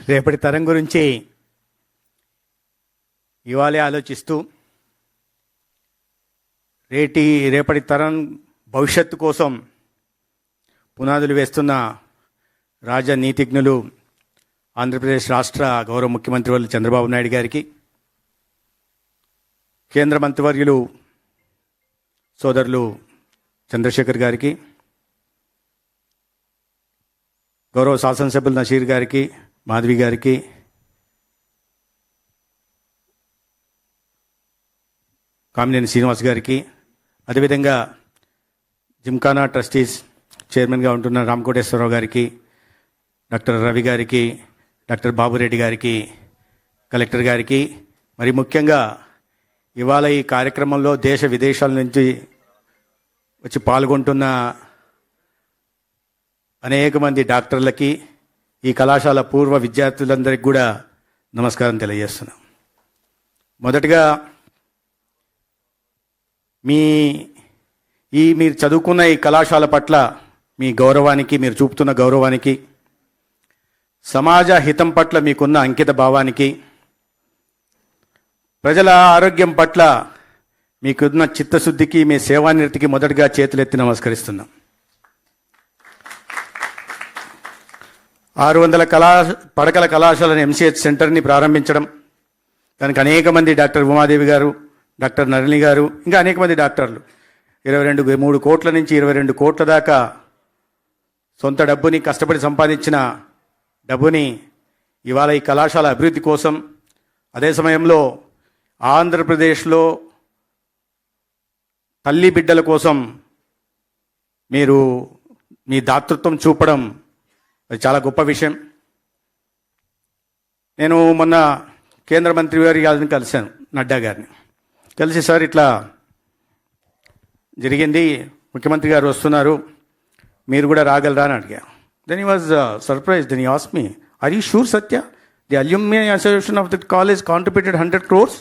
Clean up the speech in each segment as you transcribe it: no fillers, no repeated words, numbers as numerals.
రేపటి తరం గురించి ఇవాళే ఆలోచిస్తూ రేపటి తరం భవిష్యత్తు కోసం పునాదులు వేస్తున్న రాజనీతిజ్ఞులు ఆంధ్రప్రదేశ్ రాష్ట్ర గౌరవ ముఖ్యమంత్రి వర్యులు చంద్రబాబు నాయుడు గారికి, కేంద్ర మంత్రివర్యులు సోదరులు చంద్రశేఖర్ గారికి, గౌరవ శాసనసభ్యులు నషీర్ గారికి, మాధవి గారికి, కామినేని శ్రీనివాస్ గారికి, అదేవిధంగా జిమ్ఖానా ట్రస్టీస్ చైర్మన్గా ఉంటున్న రామకోటేశ్వరరావు గారికి, డాక్టర్ రవి గారికి, డాక్టర్ బాబురెడ్డి గారికి, కలెక్టర్ గారికి, మరి ముఖ్యంగా ఇవాళ ఈ కార్యక్రమంలో దేశ విదేశాల నుంచి వచ్చి పాల్గొంటున్న అనేక మంది డాక్టర్లకి, ఈ కళాశాల పూర్వ విద్యార్థులందరికీ కూడా నమస్కారం తెలియజేస్తున్నాం. మొదటగా మీరు చదువుకున్న ఈ కళాశాల పట్ల మీ గౌరవానికి, మీరు చూపుతున్న గౌరవానికి, సమాజ హితం పట్ల మీకున్న అంకిత భావానికి, ప్రజల ఆరోగ్యం పట్ల మీకున్న చిత్తశుద్ధికి, మీ సేవానిరతికి మొదటగా చేతులెత్తి నమస్కరిస్తున్నాం. 600 పడకల కళాశాలను MCH సెంటర్ని ప్రారంభించడం, దానికి అనేక మంది డాక్టర్ ఉమాదేవి గారు, డాక్టర్ నళిని గారు, ఇంకా అనేక మంది డాక్టర్లు 3 కోట్ల నుంచి 22 కోట్ల దాకా సొంత డబ్బుని, కష్టపడి సంపాదించిన డబ్బుని ఇవాళ ఈ కళాశాల అభివృద్ధి కోసం, అదే సమయంలో ఆంధ్రప్రదేశ్లో తల్లి బిడ్డల కోసం మీరు మీ దాతృత్వం చూపడం అది చాలా గొప్ప విషయం. నేను మొన్న కేంద్ర మంత్రి గారిని కలిశాను, నడ్డా గారిని కలిసి, సార్ ఇట్లా జరిగింది, ముఖ్యమంత్రి గారు వస్తున్నారు, మీరు కూడా రాగలరా అని అడిగా. Then he was surprise. Then he asked me, are you sure Satya the alumni association of that college contributed 100 crores?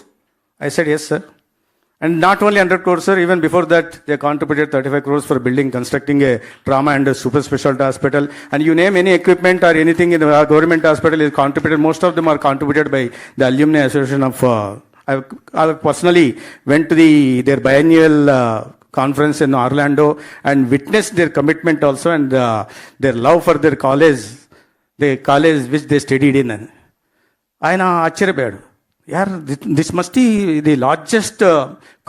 I said, yes, sir. And not only 100 crores, sir, even before that, they contributed 35 crores for building, constructing a trauma and a super specialty hospital. And you name any equipment or anything in the government hospital is contributed. Most of them are contributed by the Alumni Association of... I personally went to their biennial conference in Orlando and witnessed their commitment also and their love for their college, the college which they studied in. ఆయన ఆశ్చర్యపోయాడు. This must be the largest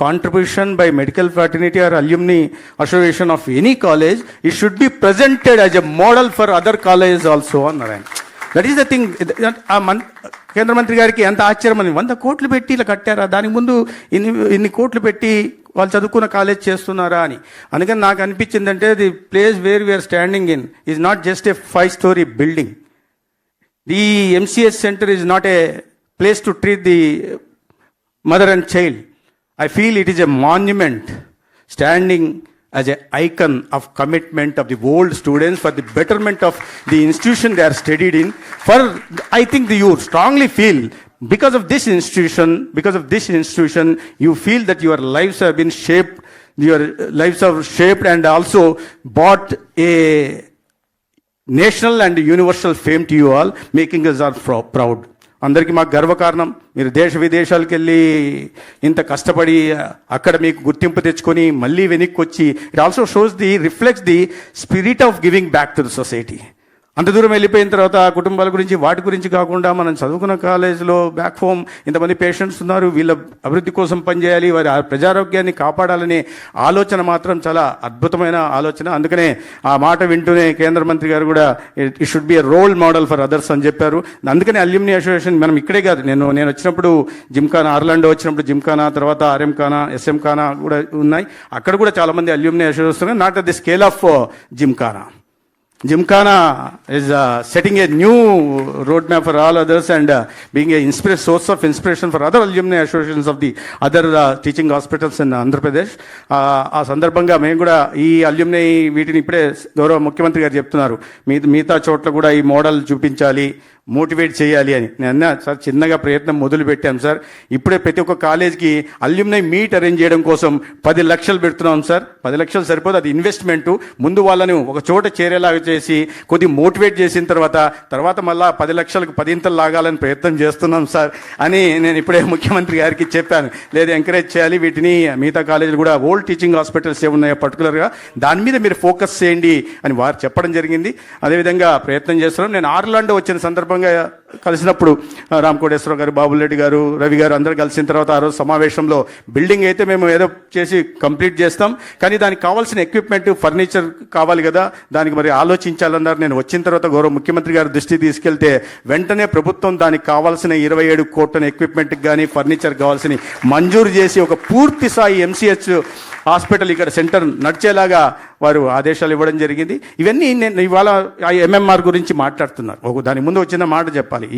contribution by medical fraternity or alumni association of any college. It should be presented as a model for other colleges also. That is the thing. కేంద్ర మంత్రి గారికి ఎంత ఆశ్చర్యం అని, 100 కోట్లు పెట్టి ఇలా కట్టారా, దానికి ముందు ఇన్ని కోట్లు పెట్టి వాళ్ళు చదువుకున్న కాలేజ్ చేస్తున్నారా అని. అందుకని నాకు అనిపించిందంటే the place where we are standing in is not just a 5-story building. The MCH center is not a place to treat the mother and child. I feel it is a monument standing as an icon of commitment of the old students for the betterment of the institution they are studied in. I think you strongly feel because of this institution, you feel that your lives have been shaped, and also brought a national and universal fame to you all, making us all proud. అందరికీ మాకు గర్వకారణం. మీరు దేశ విదేశాలకు వెళ్ళి ఇంత కష్టపడి అక్కడ మీకు గుర్తింపు తెచ్చుకొని మళ్ళీ వెనక్కి వచ్చి, it also reflects the spirit of giving back to the society. అంత దూరం వెళ్ళిపోయిన తర్వాత కుటుంబాల గురించి వాటి గురించి కాకుండా మనం చదువుకున్న కాలేజీలో బ్యాక్ హోమ్ ఇంతమంది పేషెంట్స్ ఉన్నారు, వీళ్ళ అభివృద్ధి కోసం పనిచేయాలి, వారి ప్రజారోగ్యాన్ని కాపాడాలనే ఆలోచన మాత్రం చాలా అద్భుతమైన ఆలోచన. అందుకనే ఆ మాట వింటూనే కేంద్ర మంత్రి గారు కూడా it should be a role model for others అని చెప్పారు. అందుకనే అల్యూమినీ అసోసియేషన్ మనం ఇక్కడే కాదు, నేను వచ్చినప్పుడు జిమ్ఖానా, ఆర్లాండో వచ్చినప్పుడు జిమ్ఖానా, తర్వాత RM ఖానా, SM ఖానా కూడా ఉన్నాయి. అక్కడ కూడా చాలామంది alumni association, not at the scale of Gymkhana. Gymkhana is setting a new roadmap for all others and being a source of inspiration for other alumni associations of the other teaching hospitals in Andhra Pradesh. ఆ సందర్భంగా మేము కూడా ఈ alumni వీటిని ఇప్పుడే గౌరవ ముఖ్యమంత్రి గారు చెప్తున్నారు, మిగతా చోట్ల కూడా ఈ మోడల్ చూపించాలి, మోటివేట్ చేయాలి అని. నేను అన్నా సార్ చిన్నగా ప్రయత్నం మొదలు పెట్టాం సార్, ఇప్పుడే ప్రతి ఒక్క కాలేజ్కి అల్యూమినై మీట్ అరేంజ్ చేయడం కోసం 10 లక్షలు పెడుతున్నాం సార్. 10 లక్షలు సరిపోదు, అది ఇన్వెస్ట్మెంటు. ముందు వాళ్ళని ఒక చోట చేరేలాగా చేసి కొద్ది మోటివేట్ చేసిన తర్వాత మళ్ళీ 10 లక్షలకు 10 లాగాలని ప్రయత్నం చేస్తున్నాం సార్ అని నేను ఇప్పుడే ముఖ్యమంత్రి గారికి చెప్పాను. లేదు, ఎంకరేజ్ చేయాలి వీటిని. మిగతా కాలేజీలు కూడా ఓల్డ్ టీచింగ్ హాస్పిటల్స్ ఏమున్నాయో పర్టికులర్గా దాని మీద మీరు ఫోకస్ చేయండి అని వారు చెప్పడం జరిగింది. అదేవిధంగా ప్రయత్నం చేస్తున్నాం. నేను ఆర్లాండో వచ్చిన సందర్భంగా కలిసినప్పుడు రామకోటేశ్వరరావు గారు, బాబులరెడ్డి గారు, రవి గారు అందరూ కలిసిన తర్వాత ఆ రోజు సమావేశంలో బిల్డింగ్ అయితే మేము ఏదో చేసి కంప్లీట్ చేస్తాం, కానీ దానికి కావాల్సిన ఎక్విప్మెంట్, ఫర్నిచర్ కావాలి కదా, దానికి మరి ఆలోచించాలన్నారు. నేను వచ్చిన తర్వాత గౌరవ ముఖ్యమంత్రి గారి దృష్టికి తీసుకెళ్తే వెంటనే ప్రభుత్వం దానికి కావాల్సిన 27 కోట్ల ఎక్విప్మెంట్కి కానీ ఫర్నిచర్ కావాల్సిన మంజూరు చేసి ఒక పూర్తి స్థాయి ఎంసీహెచ్ హాస్పిటల్ ఇక్కడ సెంటర్ నడిచేలాగా వారు ఆదేశాలు ఇవ్వడం జరిగింది. ఇవన్నీ నేను ఇవాళ ఎంఎంఆర్ గురించి మాట్లాడుతున్నారు. దాని ముందు వచ్చిన మాట చెప్పాలి.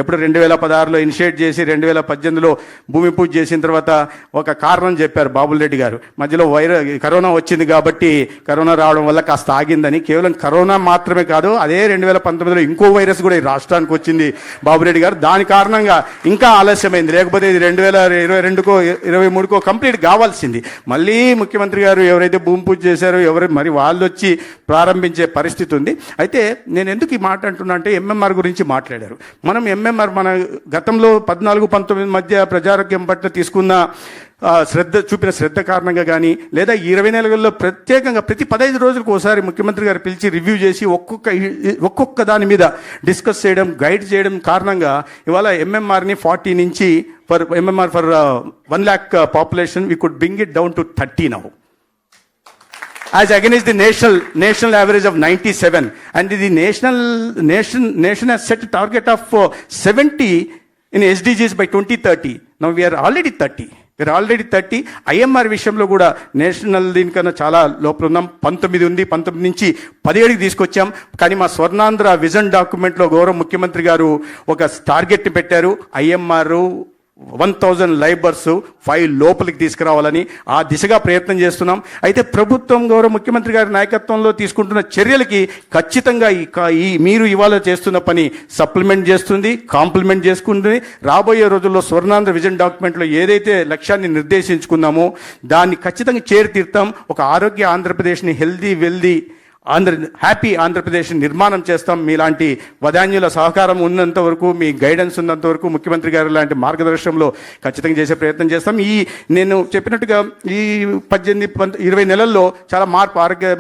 ఎప్పుడు 2016లో ఇనిషియేట్ చేసి 2018లో భూమి పూజ చేసిన తర్వాత ఒక కారణం చెప్పారు బాబులరెడ్డి గారు. మధ్యలో కరోనా వచ్చింది కాబట్టి కరోనా రావడం వల్ల కాస్త ఆగిందని. కేవలం కరోనా మాత్రమే కాదు, అదే 2019లో ఇంకో వైరస్ కూడా ఈ రాష్ట్రానికి వచ్చింది బాబురెడ్డి గారు. దాని కారణంగా ఇంకా ఆలస్యమైంది. లేకపోతే ఇది 2022కో 2023కో కంప్లీట్ కావాల్సింది. మళ్ళీ ముఖ్యమంత్రి గారు ఎవరైతే భూమి పూజ చేశారో మరి వాళ్ళు వచ్చి ప్రారంభించే పరిస్థితి ఉంది. అయితే నేను ఎందుకు ఈ మాట అంటున్నా అంటే ఎంఎంఆర్ గురించి మాట్లాడారు. మనం ఎంఎంఆర్ మన గతంలో 14-19 మధ్య ప్రజారోగ్యం పట్ల తీసుకున్న చూపిన శ్రద్ధ కారణంగా కానీ, లేదా 20 నెలల్లో ప్రత్యేకంగా ప్రతి 15 రోజులకు ఒకసారి ముఖ్యమంత్రి గారు పిలిచి రివ్యూ చేసి ఒక్కొక్క దాని మీద డిస్కస్ చేయడం, గైడ్ చేయడం కారణంగా ఇవాళ ఎంఎంఆర్ని 40 నుంచి for 1 lakh population we could bring it down to 30 now, as against the national average of 97, and the nation has set a target of 70 in SDGs by 2030. Now we are already 30. IMR విషయంలో కూడా national దీనికన్నా చాలా లోపల ఉన్నాం. 19 ఉంది, 19 నుంచి 17కి తీసుకొచ్చాం. కానీ మా స్వర్ణాంధ్ర విజన్ డాక్యుమెంట్లో గౌరవ ముఖ్యమంత్రి గారు ఒక టార్గెట్ని పెట్టారు. ఐఎంఆర్ 1000 లైబర్స్ 5 లోపలికి తీసుకురావాలని ఆ దిశగా ప్రయత్నం చేస్తున్నాం. అయితే ప్రభుత్వం గౌరవ ముఖ్యమంత్రి గారి నాయకత్వంలో తీసుకుంటున్న చర్యలకి ఖచ్చితంగా ఈ మీరు ఇవాళ చేస్తున్న పని సప్లిమెంట్ చేస్తుంది, కాంప్లిమెంట్ చేసుకుంటుంది. రాబోయే రోజుల్లో స్వర్ణాంధ్ర విజన్ డాక్యుమెంట్లో ఏదైతే లక్ష్యాన్ని నిర్దేశించుకున్నామో దాన్ని ఖచ్చితంగా చేరుతీర్తాం. ఒక ఆరోగ్య ఆంధ్రప్రదేశ్ని వెల్దీ హ్యాపీ ఆంధ్రప్రదేశ్ నిర్మాణం చేస్తాం. మీలాంటి వదాన్యుల సహకారం ఉన్నంత వరకు, మీ గైడెన్స్ ఉన్నంత వరకు, ముఖ్యమంత్రి గారు లాంటి మార్గదర్శనంలో ఖచ్చితంగా చేసే ప్రయత్నం చేస్తాం. నేను చెప్పినట్టుగా ఈ 18-20 నెలల్లో చాలా మార్పు ఆరోగ్య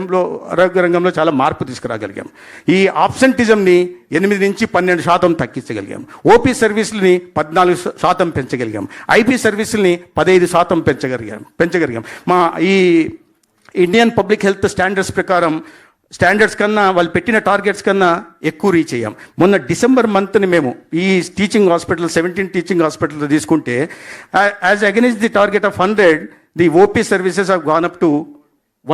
రంగంలో చాలా మార్పు తీసుకురాగలిగాం. ఈ ఆబ్సెంటిజంని 8 నుంచి 12% తగ్గించగలిగాం. ఓపీ సర్వీసులని 14% పెంచగలిగాం. ఐపీ సర్వీసుల్ని 15% పెంచగలిగాం. మా ఈ ఇండియన్ పబ్లిక్ హెల్త్ స్టాండర్డ్స్ ప్రకారం స్టాండర్డ్స్ కన్నా వాళ్ళు పెట్టిన టార్గెట్స్ కన్నా ఎక్కువ రీచ్ అయ్యాం. మొన్న డిసెంబర్ మంత్ని మేము ఈ టీచింగ్ హాస్పిటల్ 17 టీచింగ్ హాస్పిటల్ తీసుకుంటే as against the target of 100, the OP services have gone up to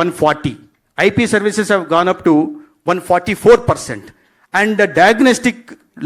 140, IP services have gone up to 144%, and the diagnostic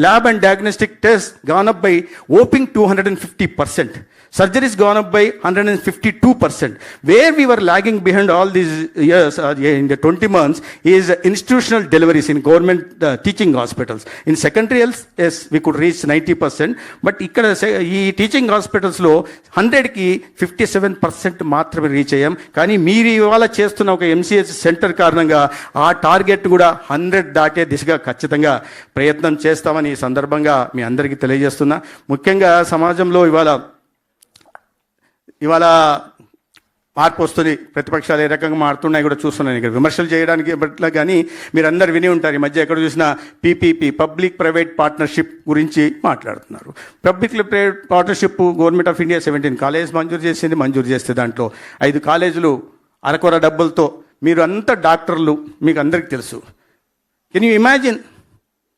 lab and diagnostic tests gone up by whopping 250%. Surgeries gone up by 152%. Where we were lagging behind all these years in the 20 months is institutional deliveries in government teaching hospitals. In secondary health, yes, we could reach 90%. But ikkada ee teaching hospitals lo 100ki 57% మాత్రమే reach అయ్యాం. కానీ మీరు ఇవాళ చేస్తున్న ఒక MCh centre కారణంగా ఆ target కూడా 100 దాటే దిశగా ఖచ్చితంగా ప్రయత్నం చేస్తామని ఈ సందర్భంగా మీ అందరికీ తెలియజేస్తున్నా. ముఖ్యంగా సమాజంలో ఇవాళ మార్పు వస్తుంది. ప్రతిపక్షాలు ఏ రకంగా మారుతున్నాయి కూడా చూస్తున్నాను. ఇక్కడ విమర్శలు చేయడానికి బట్ల కానీ మీరందరూ విని ఉంటారు. ఈ మధ్య ఎక్కడ చూసినా పీపీపీ, పబ్లిక్ ప్రైవేట్ పార్ట్నర్షిప్ గురించి మాట్లాడుతున్నారు. Public private partnership government of India 17 college మంజూరు చేస్తే దాంట్లో 5 కాలేజీలు అరకొర డబ్బులతో మీరు అంతా డాక్టర్లు, మీకు అందరికీ తెలుసు. Can you imagine,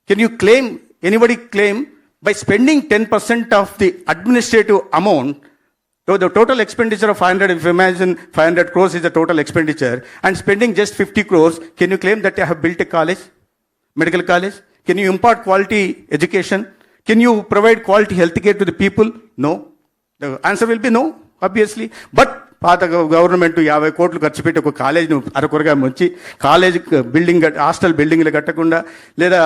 can you claim, anybody claim by spending 10% of the administrative amount? So the total expenditure of 500, if you imagine 500 crores is the total expenditure, and spending just 50 crores, can you claim that you have built a college, medical college? Can you impart quality education? Can you provide quality health care to the people? No. The answer will be no, obviously. But పాత government 50 కోట్లు ఖర్చు పెట్టి ఒక కాలేజీని అరకొరగా వచ్చి college building hostel బిల్డింగ్లు కట్టకుండా, లేదా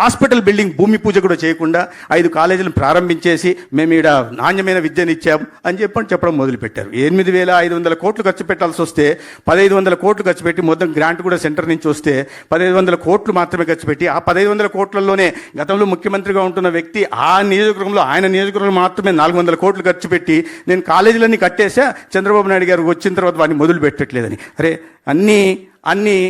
హాస్పిటల్ బిల్డింగ్ భూమి పూజ కూడా చేయకుండా 5 కాలేజీలను ప్రారంభించేసి మేము ఇక్కడ నాణ్యమైన విద్యను ఇచ్చాం అని చెప్పడం మొదలుపెట్టారు. 8,500 కోట్లు ఖర్చు పెట్టాల్సి వస్తే 1,500 కోట్లు ఖర్చు పెట్టి, మొత్తం గ్రాంట్ కూడా సెంటర్ నుంచి వస్తే 1,500 కోట్లు మాత్రమే ఖర్చు పెట్టి, ఆ 1,500 కోట్లలోనే గతంలో ముఖ్యమంత్రిగా ఉంటున్న వ్యక్తి ఆ నియోజకవర్గంలో, ఆయన నియోజకవర్గంలో మాత్రమే 400 కోట్లు ఖర్చు పెట్టి నేను కాలేజీలన్నీ కట్టేసా, చంద్రబాబు నాయుడు గారు వచ్చిన తర్వాత వాటిని మొదలు పెట్టట్లేదని. అరే, అన్నీ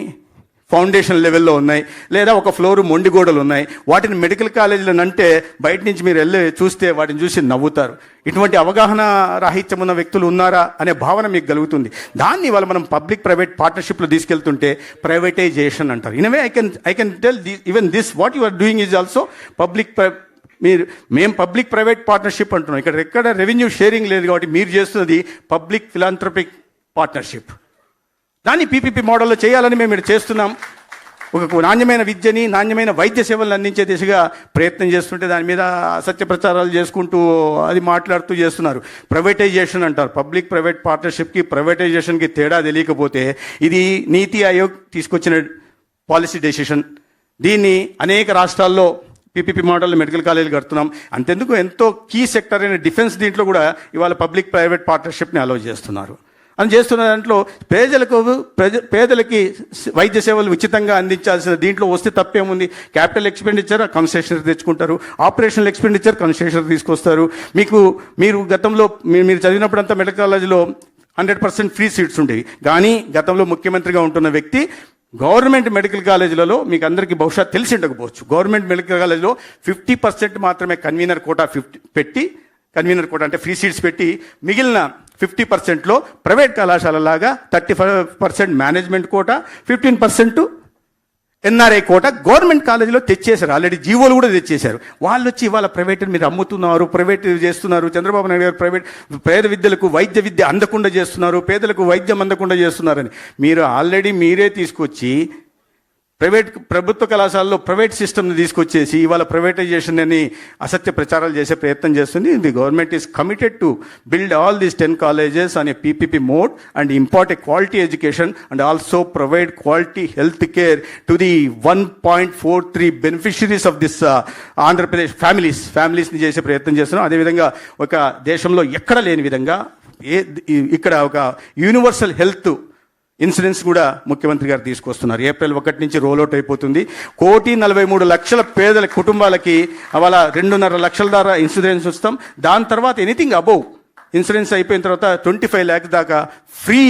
ఫౌండేషన్ లెవెల్లో ఉన్నాయి, లేదా ఒక ఫ్లోరు మొండిగోడలు ఉన్నాయి. వాటిని మెడికల్ కాలేజీలను అంటే బయట నుంచి మీరు వెళ్ళి చూస్తే వాటిని చూసి నవ్వుతారు. ఇటువంటి అవగాహన రాహిత్యం ఉన్న వ్యక్తులు ఉన్నారా అనే భావన మీకు కలుగుతుంది. దాన్ని ఇవాళ మనం పబ్లిక్ ప్రైవేట్ పార్ట్నర్షిప్లో తీసుకెళ్తుంటే ప్రైవేటైజేషన్ అంటారు. In way I can tell even this what you are doing is also మేము పబ్లిక్ ప్రైవేట్ పార్ట్నర్షిప్ అంటున్నాం. ఎక్కడ రెవెన్యూ షేరింగ్ లేదు కాబట్టి మీరు చేస్తున్నది పబ్లిక్ ఫిలాంథ్రపిక్ పార్ట్నర్షిప్. దాన్ని పీపీపీ మోడల్లో చేయాలని మేము ఇక్కడ చేస్తున్నాం. ఒక నాణ్యమైన విద్యని, నాణ్యమైన వైద్య సేవలను అందించే దిశగా ప్రయత్నం చేస్తుంటే దాని మీద అసత్య ప్రచారాలు చేసుకుంటూ అది మాట్లాడుతూ చేస్తున్నారు. ప్రైవేటైజేషన్ అంటారు. పబ్లిక్ ప్రైవేట్ పార్ట్నర్షిప్కి ప్రైవేటైజేషన్కి తేడా తెలియకపోతే ఇది నీతి ఆయోగ్ తీసుకొచ్చిన పాలసీ డెసిషన్. దీన్ని అనేక రాష్ట్రాల్లో పీపీపీ మోడల్ మెడికల్ కాలేజీలు కడుతున్నాం. అంతెందుకు ఎంతో కీ సెక్టర్ అయిన డిఫెన్స్ దీంట్లో కూడా ఇవాళ పబ్లిక్ ప్రైవేట్ పార్ట్నర్షిప్ని అలౌ చేస్తున్నారు. అని చేస్తున్న దాంట్లో పేదలకి వైద్య సేవలు ఉచితంగా అందించాల్సిన దీంట్లో వస్తే తప్పేముంది? క్యాపిటల్ ఎక్స్పెండిచర్ కన్సెషన్ తెచ్చుకుంటారు, ఆపరేషనల్ ఎక్స్పెండిచర్ కన్సెషన్ తీసుకొస్తారు. మీరు గతంలో మీరు చదివినప్పుడంతా మెడికల్ కాలేజీలో 100% ఫ్రీ సీట్స్ ఉండేవి. కానీ గతంలో ముఖ్యమంత్రిగా ఉంటున్న వ్యక్తి గవర్నమెంట్ మెడికల్ కాలేజీలలో మీకు అందరికీ బహుశా తెలిసి ఉండకపోవచ్చు, గవర్నమెంట్ మెడికల్ కాలేజీలో 50% మాత్రమే కన్వీనర్ కోటా కన్వీనర్ కోటా అంటే ఫ్రీ సీట్స్ పెట్టి, మిగిలిన 50%లో ప్రైవేట్ కళాశాలలాగా 35% management quota, 15% NRI quota government కాలేజీలో తెచ్చేశారు. ఆల్రెడీ జీవోలు కూడా తెచ్చేశారు. వాళ్ళు వచ్చి ఇవాళ ప్రైవేట్ మీరు అమ్ముతున్నారు, ప్రైవేట్ చేస్తున్నారు, చంద్రబాబు నాయుడు గారు ప్రైవేట్ పేద విద్యలకు వైద్య విద్య అందకుండా చేస్తున్నారు, పేదలకు వైద్యం అందకుండా చేస్తున్నారని మీరు ఆల్రెడీ మీరే తీసుకొచ్చి ప్రభుత్వ కళాశాలలో ప్రైవేట్ సిస్టమ్ని తీసుకొచ్చేసి ఇవాళ ప్రైవేటైజేషన్ అని అసత్య ప్రచారాలు చేసే ప్రయత్నం చేస్తుంది. The government is committed to build all these 10 colleges on a PPP mode and impart a quality education and also provide quality health care to the 1.43 beneficiaries of this Andhra Pradesh ఫ్యామిలీస్ని చేసే ప్రయత్నం చేస్తున్నాం. అదేవిధంగా ఒక దేశంలో ఎక్కడ లేని విధంగా ఇక్కడ ఒక యూనివర్సల్ హెల్త్ ఇన్సూరెన్స్ కూడా ముఖ్యమంత్రి గారు తీసుకొస్తున్నారు. ఏప్రిల్ 1 నుంచి రోల్అవుట్ అయిపోతుంది. 1,43,00,000 పేదల కుటుంబాలకి అలా 2.5 లక్షల ద్వారా ఇన్సూరెన్స్ ఇస్తాం. దాని తర్వాత ఎనీథింగ్ అబోవ్ ఇన్సూరెన్స్ అయిపోయిన తర్వాత 25 lakhs దాకా ఫ్రీ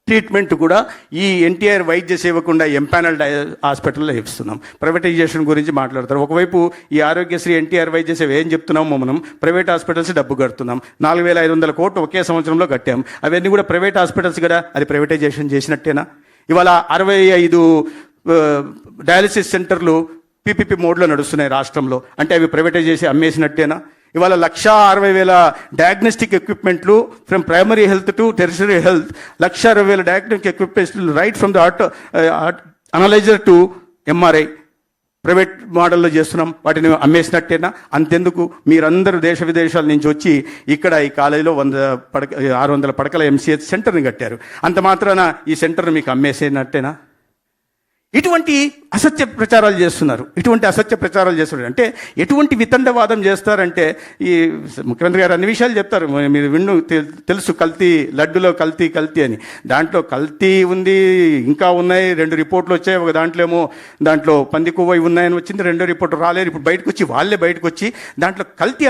ట్రీట్మెంట్ కూడా ఈ ఎన్టీఆర్ వైద్య సేవకుండా ఎంపానల్డ్ హాస్పిటల్లో ఇస్తున్నాం. ప్రైవేటైజేషన్ గురించి మాట్లాడతారు. ఒకవైపు ఈ ఆరోగ్యశ్రీ ఎన్టీఆర్ వైద్య సేవ ఏం చెప్తున్నామో మనం ప్రైవేట్ హాస్పిటల్స్ డబ్బు కడుతున్నాం. 4,500 కోట్లు ఒకే సంవత్సరంలో కట్టాం. అవన్నీ కూడా ప్రైవేట్ హాస్పిటల్స్ కదా, అది ప్రైవేటైజేషన్ చేసినట్టేనా? ఇవాళ 65 డయాలసిస్ సెంటర్లు పీపీపీ మోడ్లో నడుస్తున్నాయి రాష్ట్రంలో. అంటే అవి ప్రైవేటైజ్ చేసి అమ్మేసినట్టేనా? ఇవాళ 1,60,000 డయాగ్నోస్టిక్ ఎక్విప్మెంట్లు from primary health to tertiary health, 1,60,000 diagnostic ఎక్విప్మెంట్లు right from the analyser to MRI private మోడల్లో చేస్తున్నాం. వాటిని అమ్మేసినట్టేనా? అంతెందుకు, మీరందరూ దేశ విదేశాల నుంచి వచ్చి ఇక్కడ ఈ కాలేజీలో 600 పడకల MCH సెంటర్ని కట్టారు. అంత మాత్రాన ఈ సెంటర్ని మీకు అమ్మేసేనట్టేనా? ఇటువంటి అసత్య ప్రచారాలు చేస్తున్నారు. అంటే ఎటువంటి వితండవాదం చేస్తారంటే, ఈ ముఖ్యమంత్రి గారు అన్ని విషయాలు చెప్తారు, మీరు తెలుసు కల్తీ, లడ్డులో కల్తీ అని. దాంట్లో కల్తీ ఉంది, ఇంకా ఉన్నాయి. 2 రిపోర్ట్లు వచ్చాయి. ఒక దాంట్లో పంది కొవ్వు ఉన్నాయని వచ్చింది, 2వ రిపోర్ట్ రాలేదు. ఇప్పుడు వాళ్ళే బయటకు వచ్చి దాంట్లో కల్తీ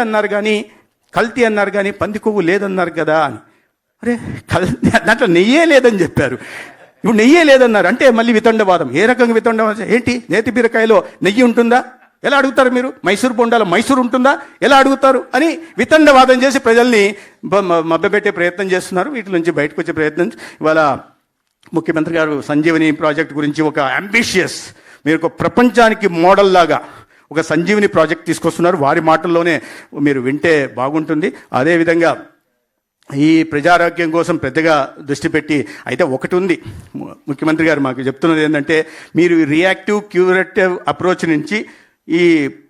అన్నారు కానీ పంది కొవ్వు లేదన్నారు కదా అని. అరే, దాంట్లో నెయ్యే లేదని చెప్పారు. ఇప్పుడు నెయ్యే లేదన్నారు అంటే మళ్ళీ వితండవాదం. ఏ రకంగా వితండవాదం? ఏంటి, నేతి బీరకాయలో నెయ్యి ఉంటుందా? ఎలా అడుగుతారు మీరు? మైసూర్ బొండాలో మైసూర్ ఉంటుందా? ఎలా అడుగుతారు అని వితండవాదం చేసి ప్రజల్ని మభ్యపెట్టే ప్రయత్నం చేస్తున్నారు. వీటి నుంచి బయటకు వచ్చే ప్రయత్నం. ఇవాళ ముఖ్యమంత్రి గారు సంజీవని ప్రాజెక్ట్ గురించి ఒక అంబిషియస్, మీరు ఒక ప్రపంచానికి మోడల్ లాగా ఒక సంజీవని ప్రాజెక్ట్ తీసుకొస్తున్నారు. వారి మాటల్లోనే మీరు వింటే బాగుంటుంది. అదేవిధంగా ఈ ప్రజారోగ్యం కోసం పెద్దగా దృష్టి పెట్టి, అయితే ఒకటి ఉంది, ముఖ్యమంత్రి గారు మాకు చెప్తున్నది ఏంటంటే, మీరు రియాక్టివ్ క్యూరేటివ్ అప్రోచ్ నుంచి ఈ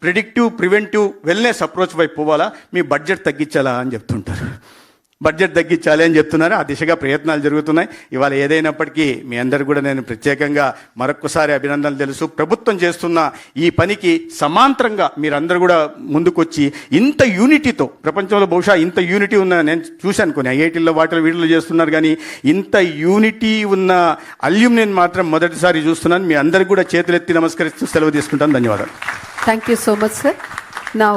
ప్రిడిక్టివ్ ప్రివెంటివ్ వెల్నెస్ అప్రోచ్ వైపు పోవాలా, మీ బడ్జెట్ తగ్గించాలా అని చెప్తుంటారు. బడ్జెట్ తగ్గించాలి అని చెప్తున్నారు. ఆ దిశగా ప్రయత్నాలు జరుగుతున్నాయి. ఇవాళ ఏదైనప్పటికీ మీ అందరు కూడా నేను ప్రత్యేకంగా మరొక్కసారి అభినందనలు తెలుసు. ప్రభుత్వం చేస్తున్న ఈ పనికి సమాంతరంగా మీరందరూ కూడా ముందుకొచ్చి ఇంత యూనిటీతో, ప్రపంచంలో బహుశా ఇంత యూనిటీ ఉన్న నేను చూశాను కొన్ని ఐఐటీల్లో వీటిలో చేస్తున్నారు, కానీ ఇంత యూనిటీ ఉన్న అల్యూమినియం మాత్రం మొదటిసారి చూస్తున్నాను. మీ అందరికి కూడా చేతులెత్తి నమస్కరిస్తూ సెలవు తీసుకుంటాను. ధన్యవాదాలు. Thank you so much, sir. Now